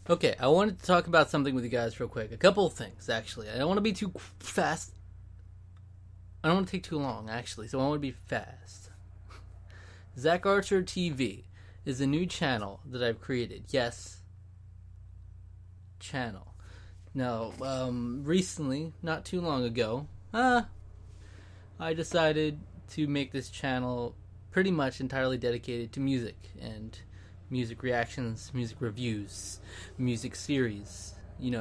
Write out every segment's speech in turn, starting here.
Okay, I wanted to talk about something with you guys real quick. A couple of things, actually. I don't want to be too fast. I don't want to take too long, actually, so I want to be fast. ZachArcher TV is a new channel that I've created. Yes, channel. Now, recently, not too long ago, I decided to make this channel pretty much entirely dedicated to music and music reactions, music reviews, music series,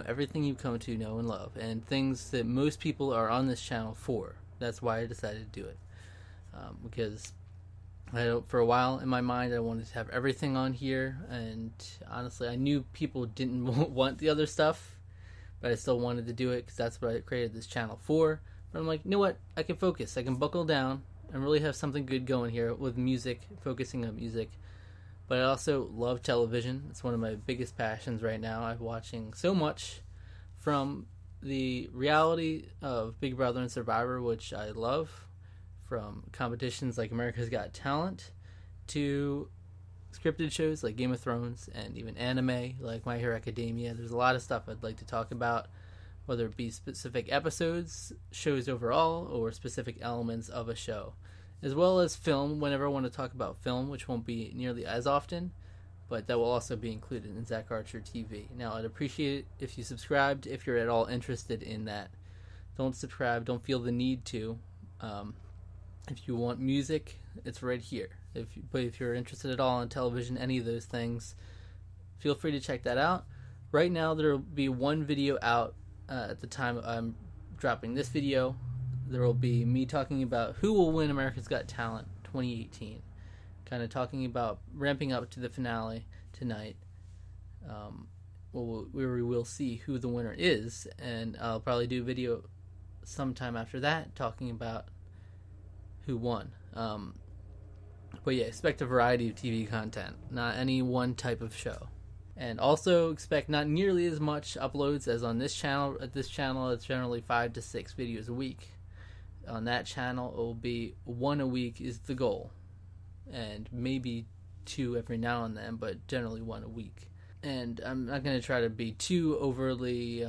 everything you come to know and love, and things that most people are on this channel for. That's why I decided to do it. Because for a while in my mind I wanted to have everything on here, and honestly I knew people didn't want the other stuff, but I still wanted to do it because that's what I created this channel for. But I'm like, you know what, I can focus, I can buckle down and really have something good going here with music, focusing on music. But I also love television. It's one of my biggest passions right now. I'm watching so much, from the reality of Big Brother and Survivor, which I love, from competitions like America's Got Talent, to scripted shows like Game of Thrones, and even anime like My Hero Academia. There's a lot of stuff I'd like to talk about, whether it be specific episodes, shows overall, or specific elements of a show. As well as film, whenever I want to talk about film, which won't be nearly as often, but that will also be included in ZachArcher TV. Now, I'd appreciate it if you subscribed, if you're at all interested in that. Don't subscribe, don't feel the need to. If you want music, it's right here. But if you're interested at all in television, any of those things, feel free to check that out. Right now, there will be one video out at the time I'm dropping this video. There will be me talking about who will win America's Got Talent 2018. Kind of talking about ramping up to the finale tonight. Where we will see who the winner is. And I'll probably do a video sometime after that talking about who won. But yeah, expect a variety of TV content. Not any one type of show. And also expect not nearly as much uploads as on this channel. At this channel, it's generally 5 to 6 videos a week. On that channel, it will be 1 a week is the goal, and maybe 2 every now and then, but generally 1 a week. And I'm not going to try to be too overly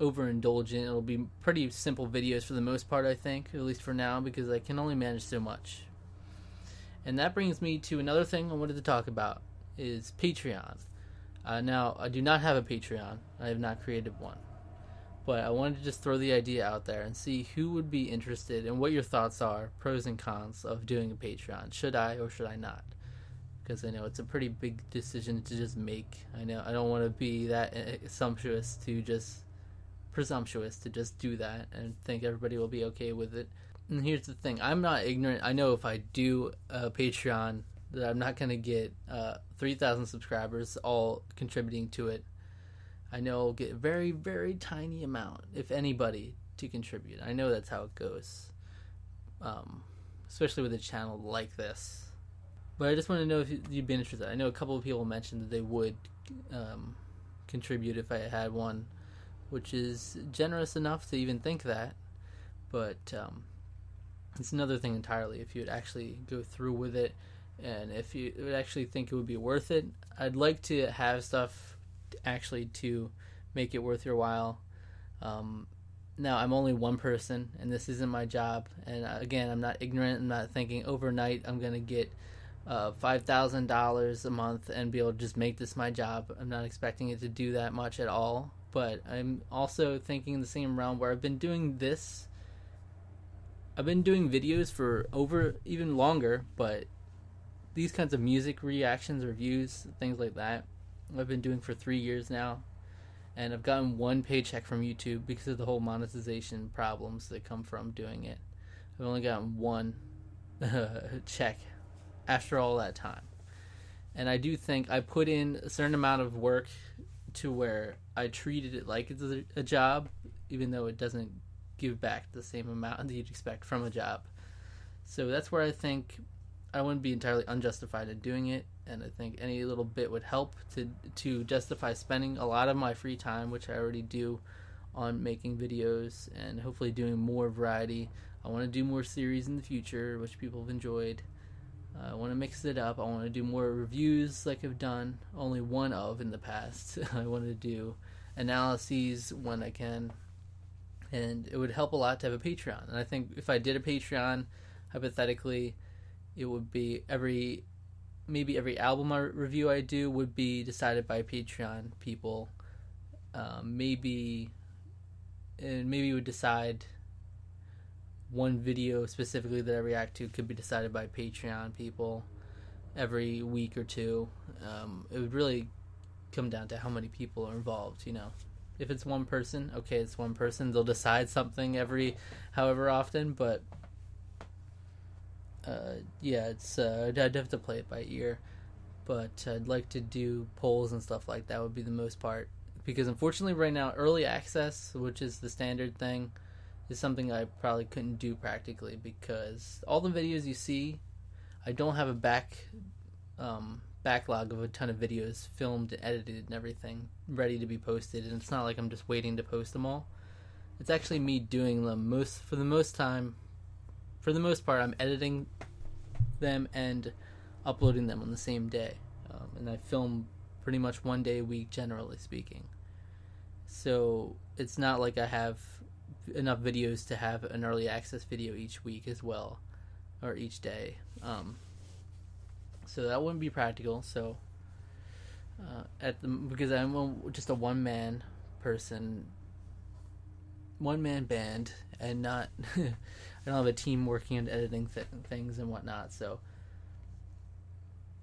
overindulgent. It'll be pretty simple videos for the most part, I think, at least for now, because I can only manage so much. And that brings me to another thing I wanted to talk about, is Patreon. Now, I do not have a Patreon. I have not created one. But I wanted to just throw the idea out there and see who would be interested and what your thoughts are, pros and cons of doing a Patreon. Should I or should I not? Because I know it's a pretty big decision to just make. I know I don't want to be that presumptuous to just do that and think everybody will be okay with it. And here's the thing. I'm not ignorant. I know if I do a Patreon that I'm not going to get 3,000 subscribers all contributing to it. I know I'll get a very, very tiny amount, if anybody, to contribute. I know that's how it goes, especially with a channel like this. But I just want to know if you'd be interested. I know a couple of people mentioned that they would contribute if I had one, which is generous enough to even think that. But it's another thing entirely if you would actually go through with it, and if you would actually think it would be worth it. I'd like to have stuff actually to make it worth your while. Now, I'm only one person, and this isn't my job. And again, I'm not ignorant. I'm not thinking overnight I'm going to get $5,000 a month and be able to just make this my job. I'm not expecting it to do that much at all. But I'm also thinking in the same realm where I've been doing this. I've been doing videos for over even longer, but these kinds of music reactions, reviews, things like that, I've been doing for 3 years now, and I've gotten 1 paycheck from YouTube because of the whole monetization problems that come from doing it. I've only gotten 1 check after all that time. And I do think I put in a certain amount of work to where I treated it like it's a job, even though it doesn't give back the same amount that you'd expect from a job. So that's where I think I wouldn't be entirely unjustified in doing it, and I think any little bit would help to justify spending a lot of my free time, which I already do, on making videos and hopefully doing more variety. I want to do more series in the future, which people have enjoyed, I want to mix it up. I want to do more reviews like I've done only one of in the past. I want to do analyses when I can. And it would help a lot to have a Patreon. And I think if I did a Patreon, hypothetically, it would be maybe every album review I do would be decided by Patreon people. Maybe we would decide one video specifically that I react to could be decided by Patreon people every week or two. It would really come down to how many people are involved, If it's one person, okay, it's one person. They'll decide something every however often, but I'd have to play it by ear. But I'd like to do polls and stuff like that would be the most part. Because unfortunately right now, early access, which is the standard thing, is something I probably couldn't do practically, because all the videos you see, I don't have a backlog of a ton of videos filmed and edited and everything ready to be posted, and it's not like I'm just waiting to post them all. It's actually me doing them for the most part. I'm editing them and uploading them on the same day, and I film pretty much one day a week, generally speaking. So it's not like I have enough videos to have an early access video each week as well, or each day. So that wouldn't be practical. So because I'm just a one-man band, and not I don't have a team working on editing things and whatnot. So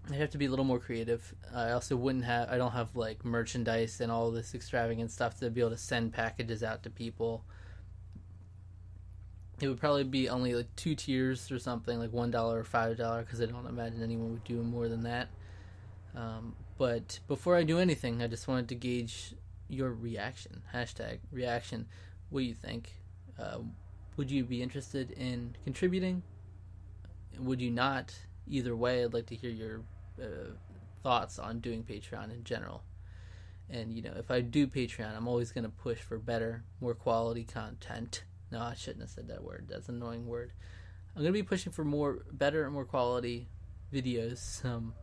I have to be a little more creative. I also I don't have like merchandise and all this extravagant stuff to be able to send packages out to people. It would probably be only like 2 tiers or something, like $1 or $5, because I don't imagine anyone would do more than that. But before I do anything, I just wanted to gauge your reaction. #reaction. What do you think? Would you be interested in contributing? Would you not? Either way, I'd like to hear your thoughts on doing Patreon in general. And, if I do Patreon, I'm always going to push for better, more quality content. No, I shouldn't have said that word. That's an annoying word. I'm going to be pushing for better and more quality videos, some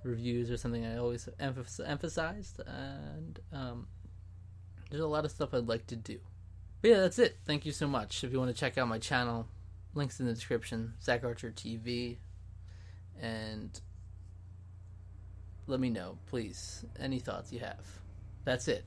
reviews or something I always emphasized. And there's a lot of stuff I'd like to do. But yeah, that's it. Thank you so much. If you want to check out my channel, links in the description, ZachArcher TV. And let me know, please, any thoughts you have. That's it.